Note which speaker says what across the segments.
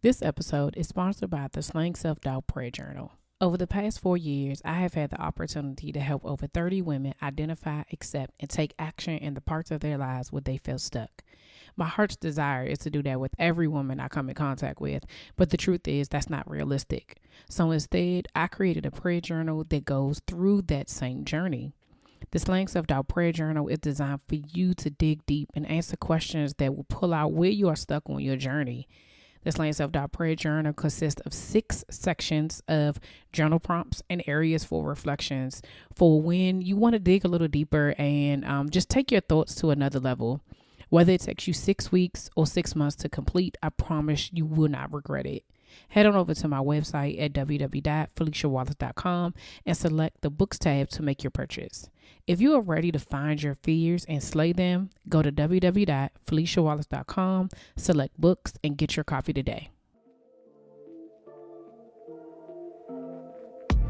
Speaker 1: This episode is sponsored by the Slang Self-Doubt Prayer Journal. Over the past 4 years, I have had the opportunity to help over 30 women identify, accept, and take action in the parts of their lives where they feel stuck. My heart's desire is to do that with every woman I come in contact with, but the truth is that's not realistic. So instead, I created a prayer journal that goes through that same journey. The Slang Self-Doubt Prayer Journal is designed for you to dig deep and answer questions that will pull out where you are stuck on your journey. The Slang Self-Doubt Prayer Journal consists of 6 sections of journal prompts and areas for reflections for when you want to dig a little deeper and just take your thoughts to another level. Whether it takes you 6 weeks or 6 months to complete, I promise you will not regret it. Head on over to my website at www.feliciawallace.com and select the books tab to make your purchase. If you are ready to find your fears and slay them, go to www.feliciawallace.com, select books, and get your copy today.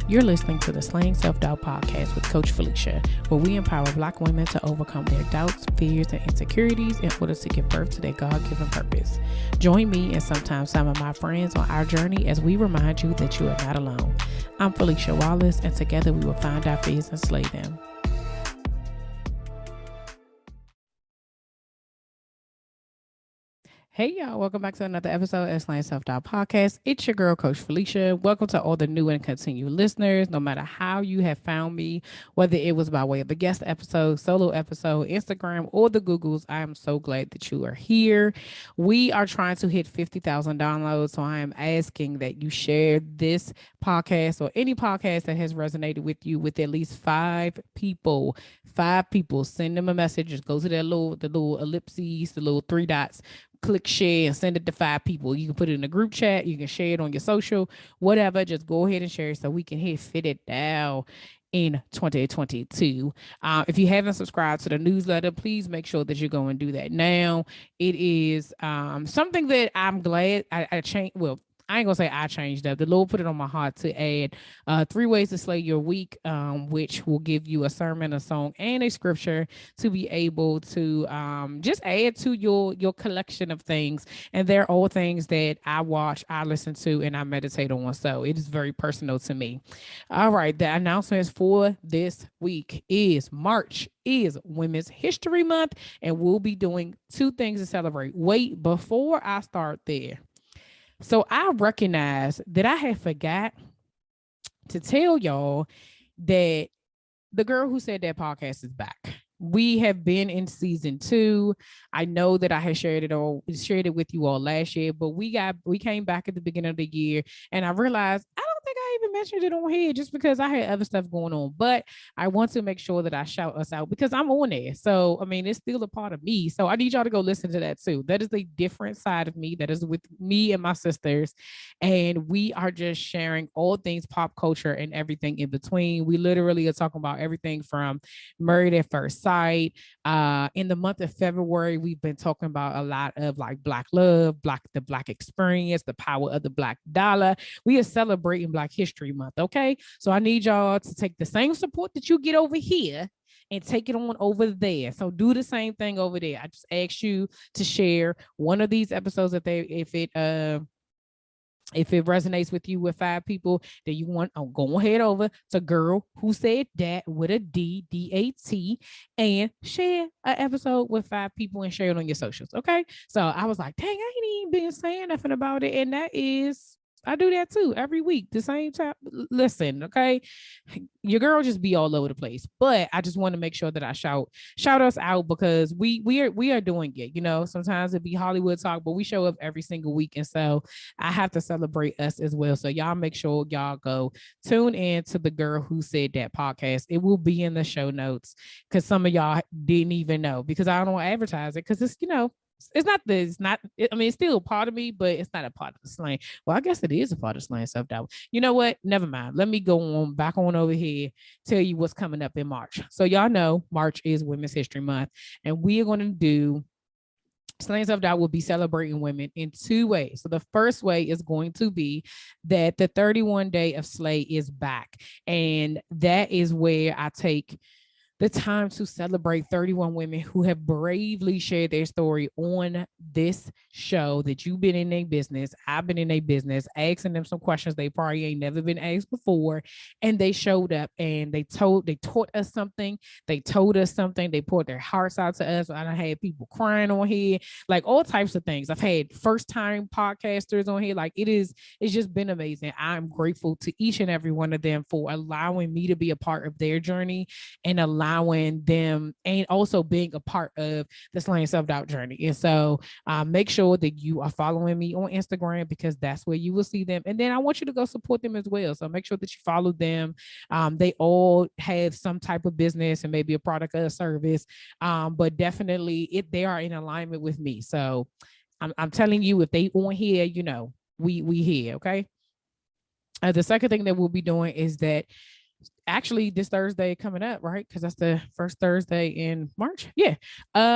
Speaker 1: You're listening to the Slang Self-Doubt Podcast with Coach Felicia, where we empower Black women to overcome their doubts, fears, and insecurities in order to give birth to their God-given purpose. Join me and sometimes some of my friends on our journey as we remind you that you are not alone. I'm Felicia Wallace, and together we will find our fears and slay them. Hey y'all, welcome back to another episode of Slang Self-Doubt Podcast. It's your girl, Coach Felicia. Welcome to all the new and continued listeners, no matter how you have found me, whether it was by way of a guest episode, solo episode, Instagram, or the Googles. I am so glad that you are here. We are trying to hit 50,000 downloads, so I am asking that you share this podcast or any podcast that has resonated with you with at least 5 people. 5 people. Send them a message. Just go to the little ellipses, the little 3 dots. Click share and send it to 5 people. You can put it in a group chat. You can share it on your social, whatever. Just go ahead and share it so we can fit it down in 2022. If you haven't subscribed to the newsletter, please make sure that you go and do that now. It is something that I'm glad I changed. Well, I ain't gonna say I changed up. The Lord put it on my heart to add 3 ways to slay your week, which will give you a sermon, a song, and a scripture to be able to just add to your collection of things. And they're all things that I watch, I listen to, and I meditate on. So it is very personal to me. All right, the announcements for this week is March is Women's History Month, and we'll be doing 2 things to celebrate. Wait, before I start there. So I recognize that I had forgot to tell y'all that the girl who said that podcast is back. We have been in season 2. I know that I had shared it with you all last year, but we came back at the beginning of the year, and I realized I don't think I even mentioned it on here just because I had other stuff going on. But I want to make sure that I shout us out because I'm on there. So I mean, it's still a part of me. So I need y'all to go listen to that too. That is a different side of me. That is with me and my sisters, and we are just sharing all things pop culture and everything in between. We literally are talking about everything from Married at First Sight. In the month of February, we've been talking about a lot of like Black love, the Black experience, the power of the Black dollar. We are celebrating Black History Month, okay? So I need y'all to take the same support that you get over here and take it on over there. So do the same thing over there. I just ask you to share one of these episodes if it resonates with you with 5 people that you want, go ahead over to Girl Who Said That with a D-A-T, and share an episode with 5 people and share it on your socials. Okay. So I was like, dang, I ain't even been saying nothing about it. And that is, I do that too every week, the same time. Listen, okay, your girl just be all over the place, but I just want to make sure that I shout us out because we are doing it. You know, sometimes it be Hollywood talk, but we show up every single week, and so I have to celebrate us as well. So y'all make sure y'all go tune in to the Girl Who Said That podcast. It will be in the show notes because some of y'all didn't even know because I don't advertise it because it's it's still a part of me, but it's not a part of the slang. Well, I guess it is a part of slang self-doubt. You know what? Never mind. Let me go on back on over here, tell you what's coming up in March. So y'all know March is Women's History Month, and we are going to do Slaying Self-Doubt will be celebrating women in 2 ways. So the first way is going to be that the 31 Day of Slay is back. And that is where I take the time to celebrate 31 women who have bravely shared their story on this show that you've been in their business. I've been in their business, asking them some questions they probably ain't never been asked before. And they showed up and they taught us something. They told us something. They poured their hearts out to us. I had people crying on here, like all types of things. I've had first time podcasters on here. Like it's just been amazing. I'm grateful to each and every one of them for allowing me to be a part of their journey and allowing them and also being a part of the Slaying Self-Doubt journey. And so make sure that you are following me on Instagram because that's where you will see them. And then I want you to go support them as well. So make sure that you follow them. They all have some type of business and maybe a product or a service, but definitely they are in alignment with me. So I'm telling you, if they on here, we here, okay? The second thing that we'll be doing is that actually this Thursday coming up, right? Because that's the first Thursday in March. Yeah.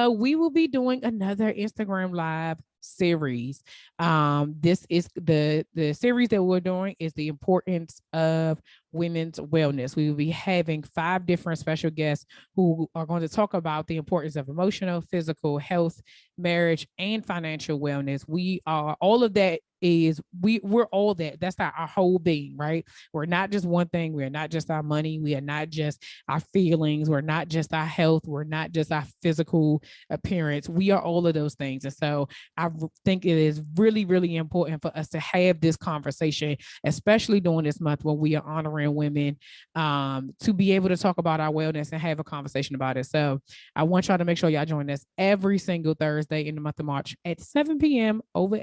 Speaker 1: We will be doing another Instagram live series. This is the series that we're doing is the importance of women's wellness. We will be having 5 different special guests who are going to talk about the importance of emotional, physical health, marriage, and financial wellness. We are all of that is we're all that. That's our whole being, right? We're not just one thing. We're not just our money. We are not just our feelings. We're not just our health. We're not just our physical appearance. We are all of those things. And so I think it is really, really important for us to have this conversation, especially during this month when we are honoring women, to be able to talk about our wellness and have a conversation about it. So I want y'all to make sure y'all join us every single Thursday in the month of March at 7 p.m. over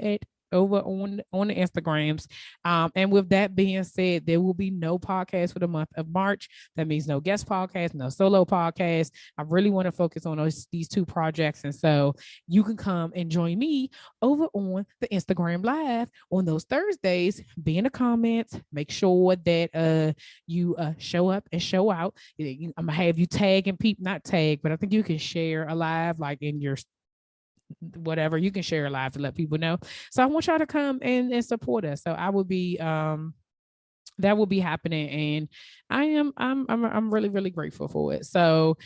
Speaker 1: on the Instagrams. And with that being said, there will be no podcast for the month of March. That means no guest podcast, no solo podcast. I really want to focus on these 2 projects. And so you can come and join me over on the Instagram live on those Thursdays. Be in the comments. Make sure that you show up and show out. I'm gonna have you tag and not tag, but I think you can share a live like in your whatever. You can share a live to let people know. So I want y'all to come and support us. So I will be that will be happening, and I'm really, really grateful for it. So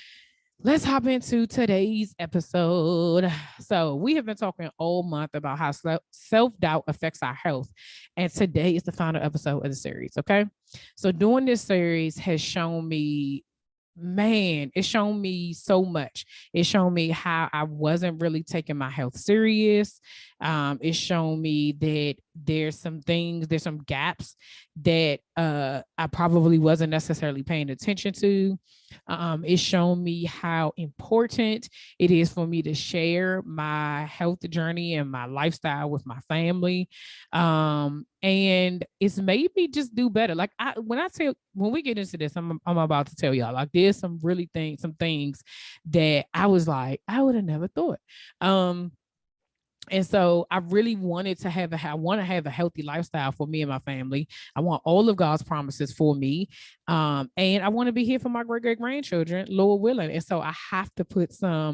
Speaker 1: let's hop into today's episode. So we have been talking all month about how self-doubt affects our health. And today is the final episode of the series. Okay. So doing this series has shown me, man, it's shown me so much. It's shown me how I wasn't really taking my health serious. It's shown me that there's some gaps that I probably wasn't necessarily paying attention to. It's shown me how important it is for me to share my health journey and my lifestyle with my family. And it's made me just do better. Like when we get into this, I'm about to tell y'all, like there's some things that I was like, I would have never thought. And so I really wanted to have a healthy lifestyle for me and my family. I want all of God's promises for me. And I want to be here for my great grandchildren, Lord willing. And so I have to put I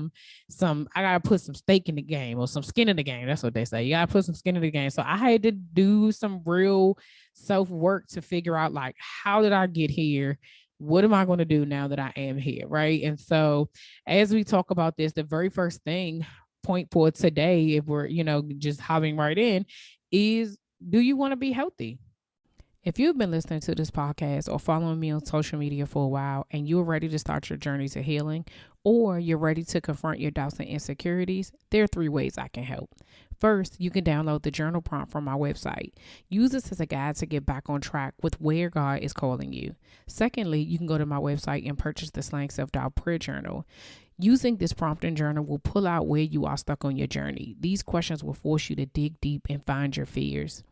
Speaker 1: gotta put some stake in the game or some skin in the game. That's what they say. You gotta put some skin in the game. So I had to do some real self-work to figure out, like, how did I get here? What am I going to do now that I am here? Right. And so as we talk about this, the very first point for today, if we're just hopping right in, is, do you want to be healthy? If you've been listening to this podcast or following me on social media for a while and you're ready to start your journey to healing, or you're ready to confront your doubts and insecurities, there are 3 ways I can help. First, you can download the journal prompt from my website. Use this as a guide to get back on track with where God is calling you. Secondly, you can go to my website and purchase the Slaying Self-Doubt Prayer Journal. Using this prompt and journal will pull out where you are stuck on your journey. These questions will force you to dig deep and find your fears.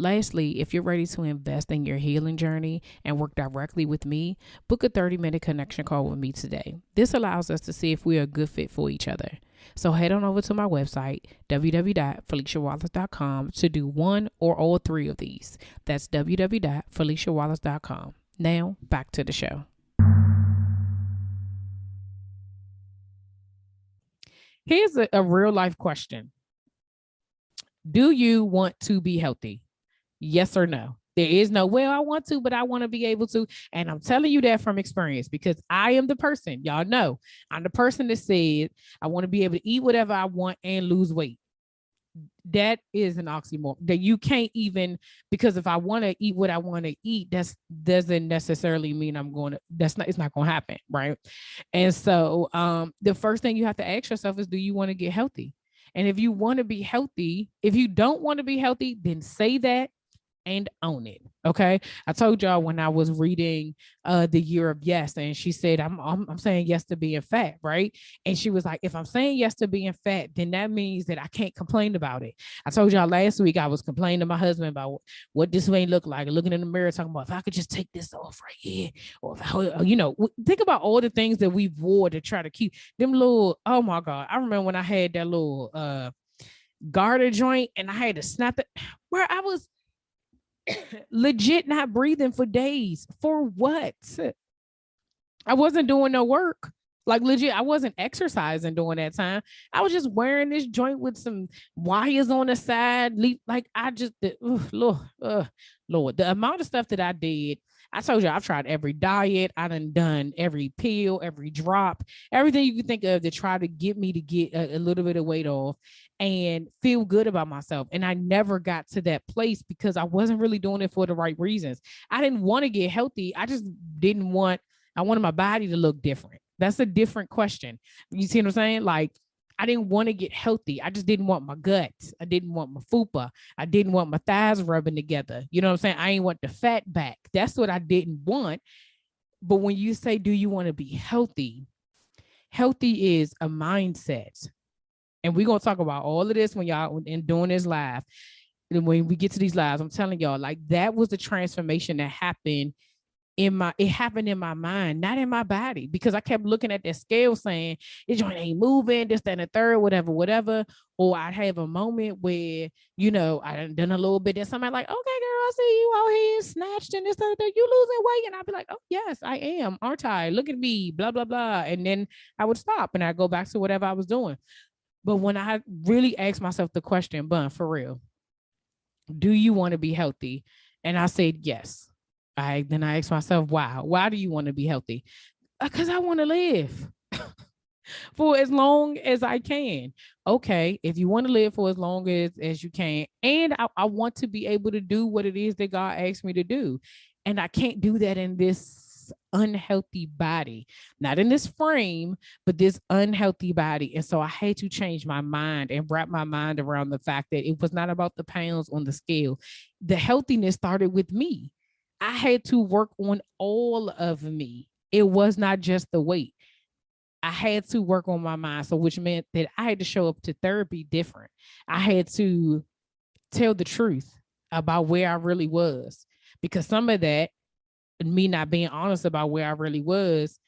Speaker 1: Lastly, if you're ready to invest in your healing journey and work directly with me, book a 30-minute connection call with me today. This allows us to see if we are a good fit for each other. So head on over to my website, www.feliciawallace.com, to do one or all 3 of these. That's www.feliciawallace.com. Now, back to the show. Here's a real life question. Do you want to be healthy? Yes or no? There is no, well, I want to, but I want to be able to. And I'm telling you that from experience, because I am the person, y'all know, I'm the person that said, I want to be able to eat whatever I want and lose weight. That is an oxymoron that you can't even, because if I want to eat what I want to eat, that's doesn't necessarily mean I'm going to, that's not, it's not going to happen. Right. And so the first thing you have to ask yourself is, do you want to get healthy? And if you want to be healthy, if you don't want to be healthy, then say that and own it. Okay. I told y'all when I was reading The Year of Yes, and she said, I'm saying yes to being fat, right? And she was like, if I'm saying yes to being fat, then that means that I can't complain about it. I told y'all last week I was complaining to my husband about what this may look like, looking in the mirror, talking about if I could just take this off right here, or if I, think about all the things that we wore to try to keep them little, oh my God. I remember when I had that little garter joint and I had to snap it, where I was legit not breathing for days. For what? I wasn't doing no work. Like legit, I wasn't exercising during that time. I was just wearing this joint with some wires on the side. Like I just, Lord, the amount of stuff that I did. I told you I've tried every diet. I done every pill, every drop, everything you can think of to try to get me to get a little bit of weight off and feel good about myself. And I never got to that place because I wasn't really doing it for the right reasons. I didn't want to get healthy. I just didn't want, I wanted my body to look different. That's a different question. You see what I'm saying? Like, I didn't want to get healthy. I just didn't want my guts. I didn't want my fupa. I didn't want my thighs rubbing together. You know what I'm saying? I didn't want the fat back. That's what I didn't want. But when you say, do you want to be healthy? Healthy is a mindset. And we're going to talk about all of this when y'all in doing this live. And when we get to these lives, I'm telling y'all, like that was the transformation that happened it happened in my mind, not in my body, because I kept looking at that scale saying, this joint ain't moving, this, that, and the third, whatever. Or I'd have a moment where, I done a little bit, and somebody like, okay, girl, I see you out here snatched and this, that, and that, you losing weight. And I'd be like, oh, yes, I am, aren't I? Look at me, blah, blah, blah. And then I would stop and I'd go back to whatever I was doing. But when I really asked myself the question, Bun, for real, do you want to be healthy? And I said, yes. Then I asked myself, why do you want to be healthy? Because I want to live for as long as I can. Okay, if you want to live for as long as you can, and I want to be able to do what it is that God asked me to do. And I can't do that in this unhealthy body, not in this frame, but this unhealthy body. And so I had to change my mind and wrap my mind around the fact that it was not about the pounds on the scale. The healthiness started with me. I had to work on all of me. It was not just the weight. I had to work on my mind. So which meant that I had to show up to therapy different. I had to tell the truth about where I really was, because some of that, me not being honest about where I really was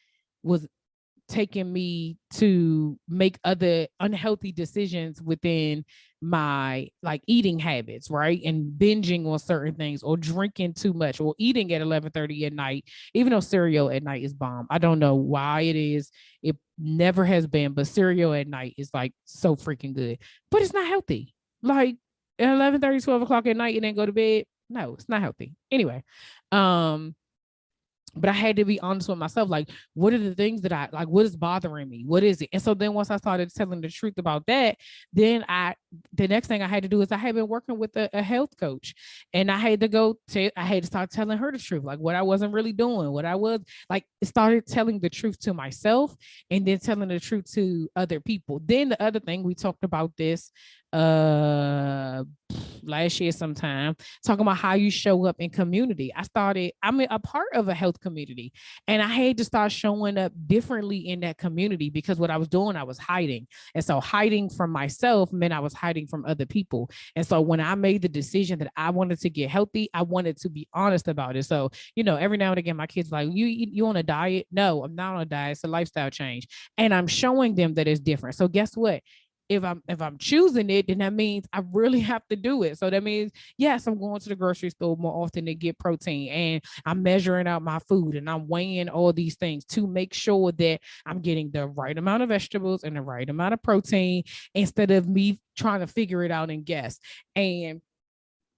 Speaker 1: taking me to make other unhealthy decisions within my like eating habits, right? And binging on certain things, or drinking too much, or eating at 11:30 at night, even though cereal at night is bomb. I don't know why it is. It never has been, but cereal at night is like so freaking good, but it's not healthy. Like at 11:30, 12 o'clock at night and then go to bed. No, it's not healthy. Anyway, but I had to be honest with myself. Like, what are the things that I like? What is bothering me? What is it? And so then once I started telling the truth about that, then the next thing I had to do is I had been working with a health coach, and I had to start telling her the truth, like what I wasn't really doing, what I was like, started telling the truth to myself and then telling the truth to other people. Then the other thing, we talked about this last year sometime, talking about how you show up in community. I'm a part of a health community, and I had to start showing up differently in that community, because what I was doing, I was hiding. And so hiding from myself meant I was hiding from other people. And so when I made the decision that I wanted to get healthy, I wanted to be honest about it. So, every now and again, my kids are like, you on a diet? No, I'm not on a diet. It's a lifestyle change. And I'm showing them that it's different. So guess what? If I'm choosing it, then that means I really have to do it. So that means, yes, I'm going to the grocery store more often to get protein, and I'm measuring out my food, and I'm weighing all these things to make sure that I'm getting the right amount of vegetables and the right amount of protein, instead of me trying to figure it out and guess. And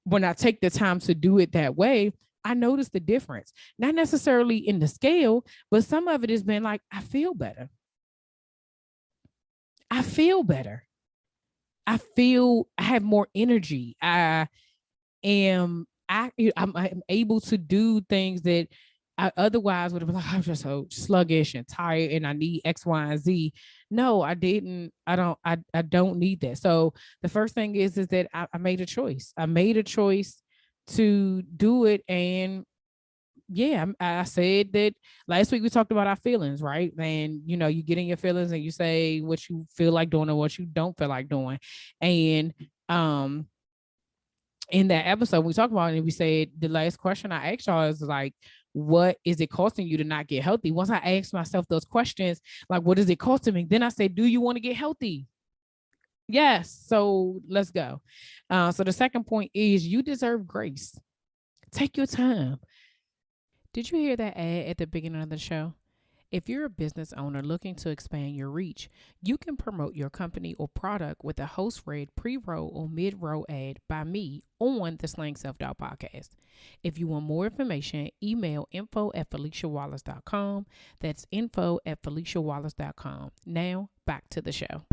Speaker 1: when I take the time to do it that way, I notice the difference. Not necessarily in the scale, but some of it has been like, I feel better. I feel better. I feel I have more energy. I'm able to do things that I otherwise would have been like, I'm just so sluggish and tired and I need X, Y, and Z. No, I didn't. I don't need that. So the first thing is that I made a choice. I made a choice to do it. And yeah, I said that last week we talked about our feelings, right? And you get in your feelings and you say what you feel like doing or what you don't feel like doing. And in that episode, we talked about it and we said the last question I asked y'all is like, what is it costing you to not get healthy? Once I asked myself those questions, like, what is it costing me? Then I said, do you want to get healthy? Yes. So let's go. So the second point is you deserve grace. Take your time. Did you hear that ad at the beginning of the show? If you're a business owner looking to expand your reach, you can promote your company or product with a host read pre-roll or mid-roll ad by me on the Slang Self-Doubt podcast. If you want more information, email info@FeliciaWallace.com. That's info@FeliciaWallace.com. Now, back to the show.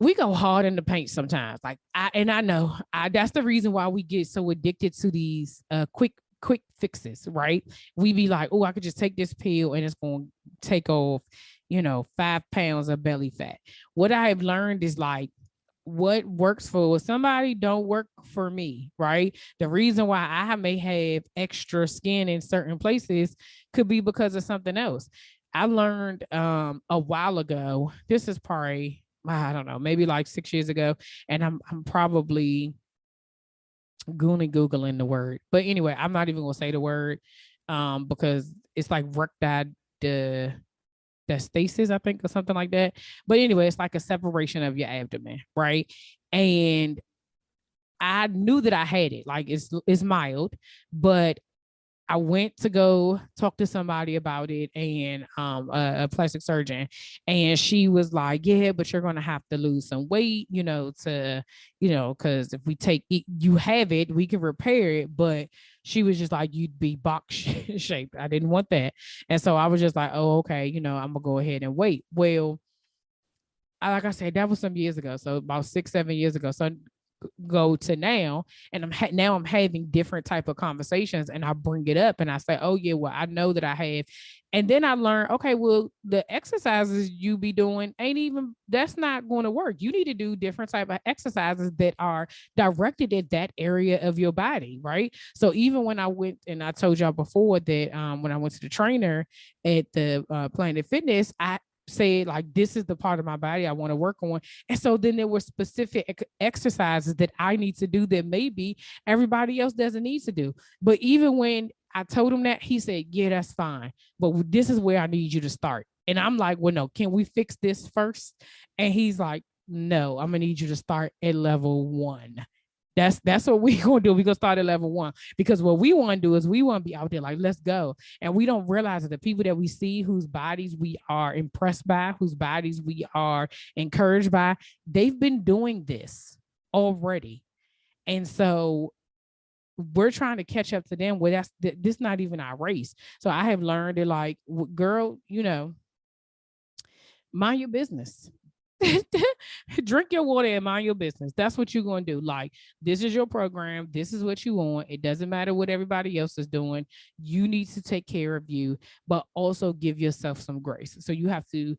Speaker 1: We go hard in the paint sometimes. Like I know that's the reason why we get so addicted to these quick fixes, right? We be like, oh, I could just take this pill and it's going to take off, 5 pounds of belly fat. What I have learned is like, what works for somebody don't work for me, right? The reason why I may have extra skin in certain places could be because of something else. I learned a while ago. This is probably, I don't know, maybe like 6 years ago, and I'm probably googling the word, but anyway, I'm not even gonna say the word because it's like recti the stasis, I think, or something like that. But anyway, it's like a separation of your abdomen, right? And I knew that I had it. Like it's mild, but I went to go talk to somebody about it, and a plastic surgeon, and she was like, "Yeah, but you're gonna have to lose some weight, because if we take it, you have it, we can repair it." But she was just like, "You'd be box shaped." I didn't want that, and so I was just like, "Oh, okay, I'm gonna go ahead and wait." Well, like I said, that was some years ago, so about 6, 7 years ago. So go to now, and now I'm having different type of conversations, and I bring it up and I say, oh yeah, well, I know that I have. And then I learn, okay, well, the exercises you be doing that's not going to work. You need to do different type of exercises that are directed at that area of your body, right? So even when I went, and I told y'all before that when I went to the trainer at the Planet Fitness, I said like, this is the part of my body I want to work on. And so then there were specific exercises that I need to do that maybe everybody else doesn't need to do. But even when I told him that, he said, yeah, that's fine, but this is where I need you to start. And I'm like, well, no, can we fix this first? And he's like, no, I'm gonna need you to start at level 1. That's what we gonna do. We gonna start at level 1, because what we want to do is we want to be out there like, let's go. And we don't realize that the people that we see, whose bodies we are impressed by, whose bodies we are encouraged by, they've been doing this already. And so we're trying to catch up to them where this not even our race. So I have learned that, like, girl, mind your business. Drink your water and mind your business. That's what you're going to do. Like, this is your program. This is what you want. It doesn't matter what everybody else is doing. You need to take care of you, but also give yourself some grace. So you have to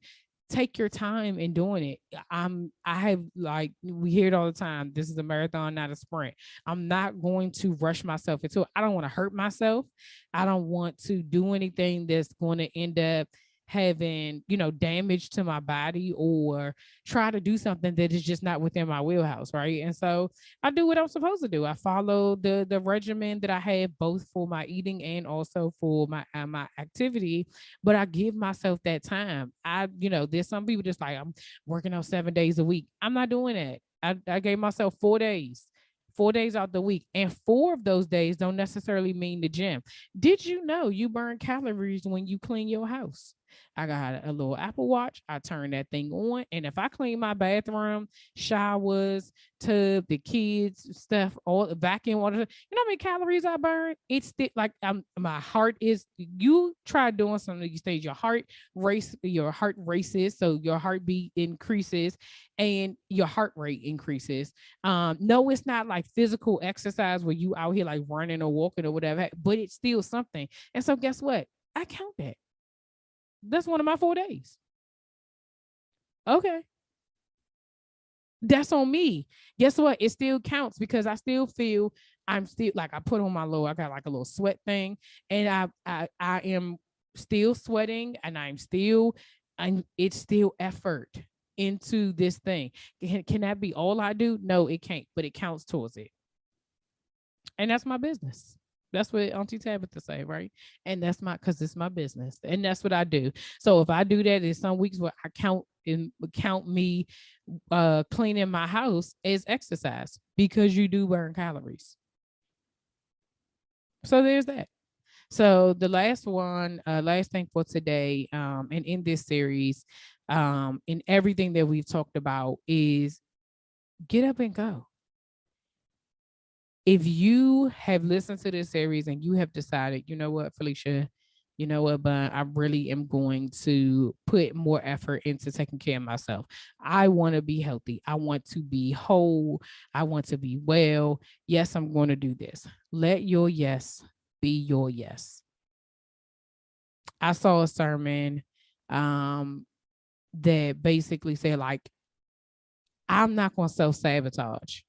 Speaker 1: take your time in doing it. I have, like, we hear it all the time. This is a marathon, not a sprint. I'm not going to rush myself into it. I don't want to hurt myself. I don't want to do anything that's going to end up having damage to my body, or try to do something that is just not within my wheelhouse, right? And so I do what I'm supposed to do. I follow the regimen that I have, both for my eating and also for my activity, but I give myself that time. There's some people just like, I'm working out 7 days a week. I'm not doing that. I gave myself 4 days. 4 days out the week, and 4 of those days don't necessarily mean the gym. Did you know you burn calories when you clean your house? I got a little Apple Watch. I turn that thing on. And if I clean my bathroom, showers, tub, the kids, stuff, all the vacuum water, you know how many calories I burn? It's like my heart is, you try doing something these days, your heart races. So your heartbeat increases and your heart rate increases. No, it's not like physical exercise where you out here like running or walking or whatever, but it's still something. And so guess what? I count that. That's one of my 4 days. Okay. That's on me. Guess what? It still counts because I still feel I'm still like I put on my I got like a little sweat thing, and I am still sweating, and it's still effort into this thing. Can that be all I do? No, it can't, but it counts towards it. And that's my business. That's what Auntie Tabitha say, right? And that's because it's my business, and that's what I do. So if I do that, there's some weeks where I count me cleaning my house as exercise because you do burn calories. So there's that. So the last thing for today, and in this series, in everything that we've talked about is get up and go. If you have listened to this series and you have decided, you know what, Felicia, you know what, but I really am going to put more effort into taking care of myself. I want to be healthy. I want to be whole. I want to be well. Yes, I'm going to do this. Let your yes be your yes. I saw a sermon that basically said, like, I'm not going to self-sabotage.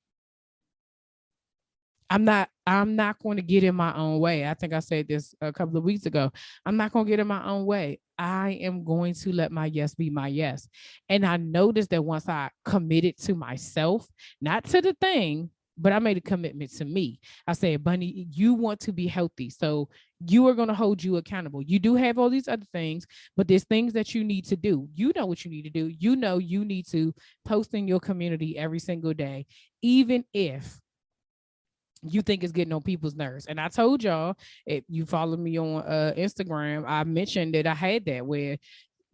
Speaker 1: I'm not going to get in my own way. I think I said this a couple of weeks ago. I'm not going to get in my own way. I am going to let my yes be my yes. And I noticed that once I committed to myself, not to the thing, but I made a commitment to me. I said, Bunny, you want to be healthy. So you are going to hold you accountable. You do have all these other things, but there's things that you need to do. You know what you need to do. You know, you need to post in your community every single day, even if you think it's getting on people's nerves. And I told y'all, if you follow me on Instagram, I mentioned that I had that where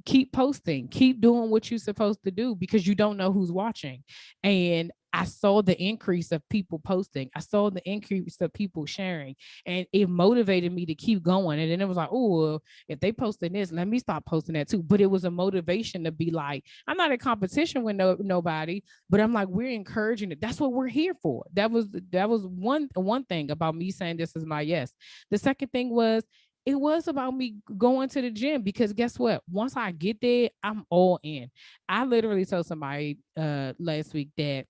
Speaker 1: keep posting, keep doing what you're supposed to do because you don't know who's watching. And I saw the increase of people posting. I saw the increase of people sharing, and it motivated me to keep going. And then it was like, oh, well, if they posted this, let me stop posting that too. But it was a motivation to be like, I'm not in competition with nobody, but I'm like, we're encouraging it. That's what we're here for. That was one thing about me saying this is my yes. The second thing was it was about me going to the gym because guess what? Once I get there, I'm all in. I literally told somebody last week that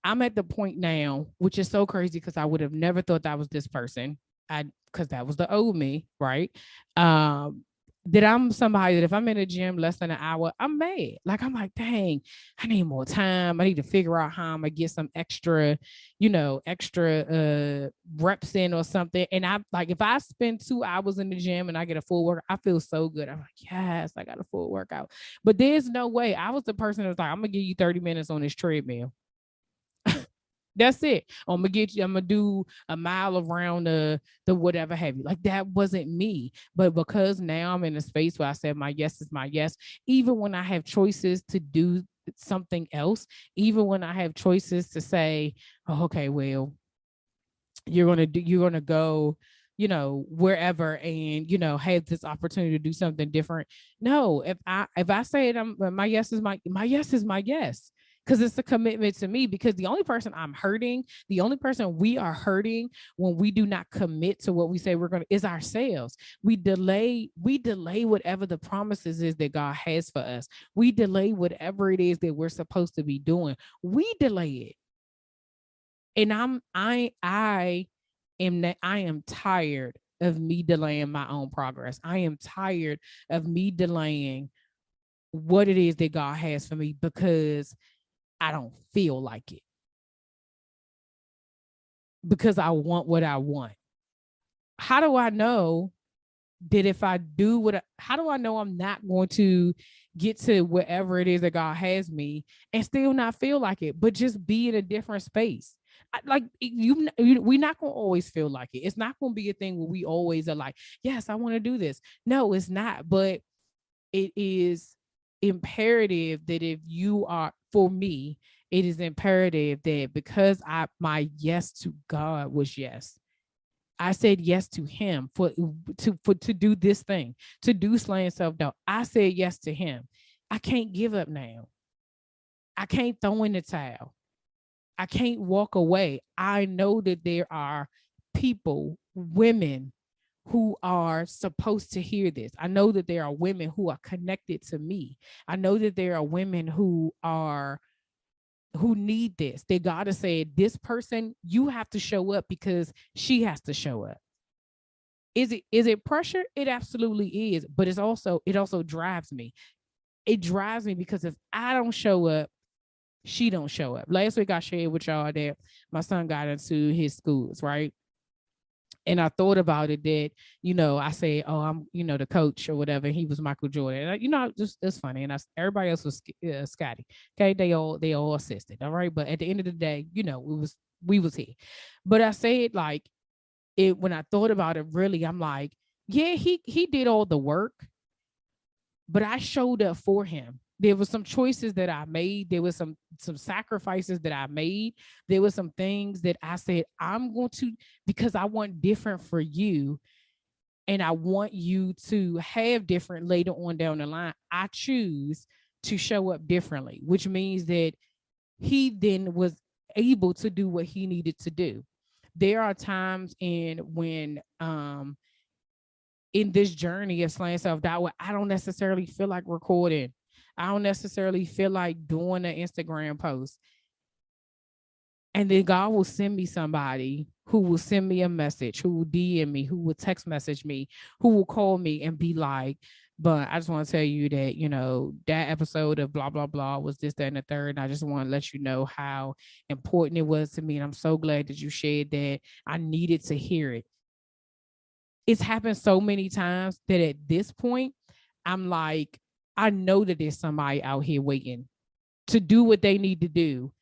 Speaker 1: I'm at the point now, which is so crazy because I would have never thought that was this person. Because that was the old me, right? That I'm somebody that if I'm in a gym less than an hour, I'm mad. Like I'm like, dang, I need more time. I need to figure out how I'm gonna get some extra, reps in or something. And I like if I spend 2 hours in the gym and I get a full workout, I feel so good. I'm like, yes, I got a full workout. But there's no way. I was the person that was like, I'm gonna give you 30 minutes on this treadmill. That's it. I'm gonna do a mile around the whatever have you. Like that wasn't me. But because now I'm in a space where I said my yes is my yes, even when I have choices to do something else, even when I have choices to say, oh, okay, well, you're gonna go, wherever and have this opportunity to do something different. No, if I say it, my yes is my yes is my yes because it's a commitment to me because the only person I'm hurting, the only person we are hurting when we do not commit to what we say we're going to is ourselves. We delay whatever the promises is that God has for us. We delay whatever it is that we're supposed to be doing. We delay it. And I am tired of me delaying my own progress. I am tired of me delaying what it is that God has for me because I don't feel like it. Because I want what I want. How do I know that if I do how do I know I'm not going to get to wherever it is that God has me and still not feel like it, but just be in a different space? We're not going to always feel like it. It's not going to be a thing where we always are like, yes, I want to do this. No, it's not. But it is imperative that if you are, for me, it is imperative that because my yes to God was yes. I said yes to him to do this thing, to do slaying self-doubt. I said yes to him. I can't give up now. I can't throw in the towel. I can't walk away. I know that there are people, women who are supposed to hear this. I know that there are women who are connected to me. I know that there are women who need this. That God has said, this person, you have to show up because she has to show up. Is it pressure? It absolutely is. But it also drives me. It drives me because if I don't show up, she don't show up. Last week I shared with y'all that my son got into his schools, right? And I thought about it that, I say, oh, I'm, the coach or whatever. He was Michael Jordan. And just it's funny. And everybody else was Scotty. Okay. They all assisted. All right. But at the end of the day, we was here. But I said like it when I thought about it, really, I'm like, yeah, he did all the work, but I showed up for him. There was some choices that I made. There was some sacrifices that I made. There was some things that I said, I'm going to, because I want different for you. And I want you to have different later on down the line. I choose to show up differently, which means that he then was able to do what he needed to do. There are times in this journey of slaying self-doubt where I don't necessarily feel like recording. I don't necessarily feel like doing an Instagram post. And then God will send me somebody who will send me a message, who will DM me, who will text message me, who will call me and be like, but I just want to tell you that, that episode of blah, blah, blah was this, that, and the third. And I just want to let you know how important it was to me. And I'm so glad that you shared that. I needed to hear it. It's happened so many times that at this point, I'm like, I know that there's somebody out here waiting to do what they need to do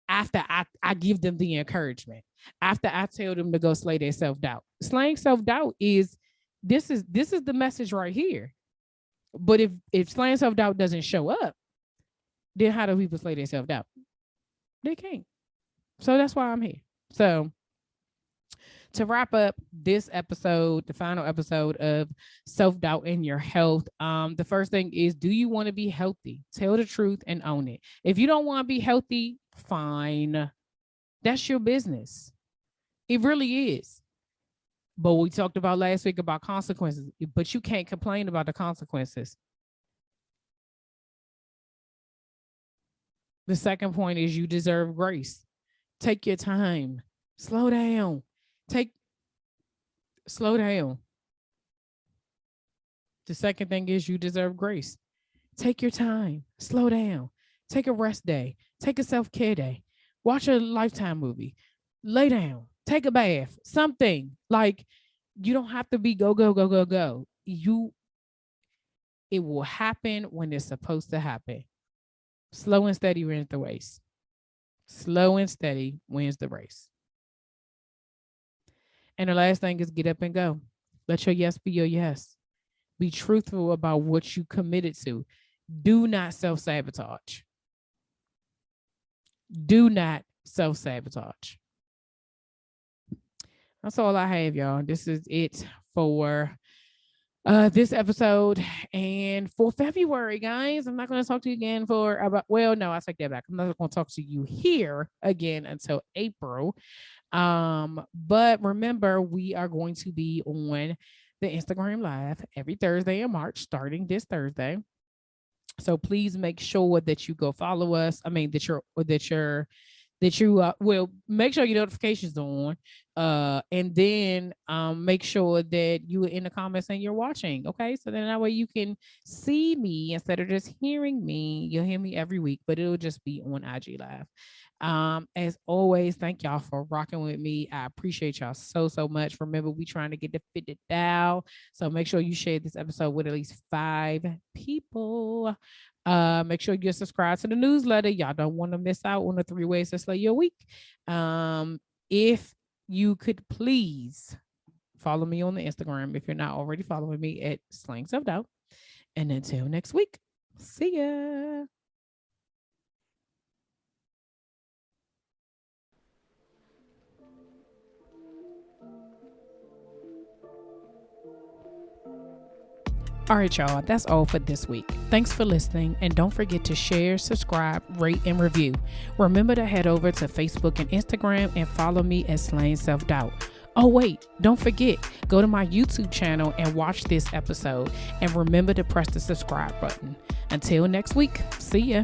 Speaker 1: after I give them the encouragement, after I tell them to go slay their self-doubt. Slaying self-doubt is the message right here. But if slaying self-doubt doesn't show up, then how do people slay their self-doubt? They can't. So that's why I'm here. So to wrap up this episode, the final episode of self-doubt in your health, the first thing is, do you want to be healthy? Tell the truth and own it. If you don't want to be healthy, fine. That's your business. It really is. But we talked about last week about consequences, but you can't complain about the consequences. The second point is you deserve grace. Take your time. Slow down. Slow down. The second thing is you deserve grace. Take your time. Slow down. Take a rest day. Take a self-care day. Watch a Lifetime movie. Lay down. Take a bath. Something. Like, you don't have to be go, go, go, go, go. It will happen when it's supposed to happen. Slow and steady wins the race. Slow and steady wins the race. And the last thing is get up and go. Let your yes be your yes. Be truthful about what you committed to. Do not self-sabotage. Do not self-sabotage. That's all I have, y'all. This is it for this episode. And for February, guys, I'm not going to talk to you again no, I take that back. I'm not going to talk to you here again until April. But remember, we are going to be on the Instagram Live every Thursday in March, starting this Thursday. So please make sure that you go follow us. I mean, that you will make sure your notifications are on, and then make sure that you are in the comments and you're watching. Okay, so then that way you can see me instead of just hearing me. You'll hear me every week, but it'll just be on IG Live. As always, thank y'all for rocking with me. I appreciate y'all so much. Remember, we trying to get the 50 dial, so make sure you share this episode with at least 5 people. Make sure you subscribe to the newsletter. Y'all don't want to miss out on the 3 ways to slay your week. If you could please follow me on the Instagram if you're not already following me at Slaying Self Doubt. And until next week, see ya. All right, y'all, that's all for this week. Thanks for listening, and don't forget to share, subscribe, rate, and review. Remember to head over to Facebook and Instagram and follow me at Slaying Self Doubt. Oh, wait, don't forget, go to my YouTube channel and watch this episode, and remember to press the subscribe button. Until next week, see ya.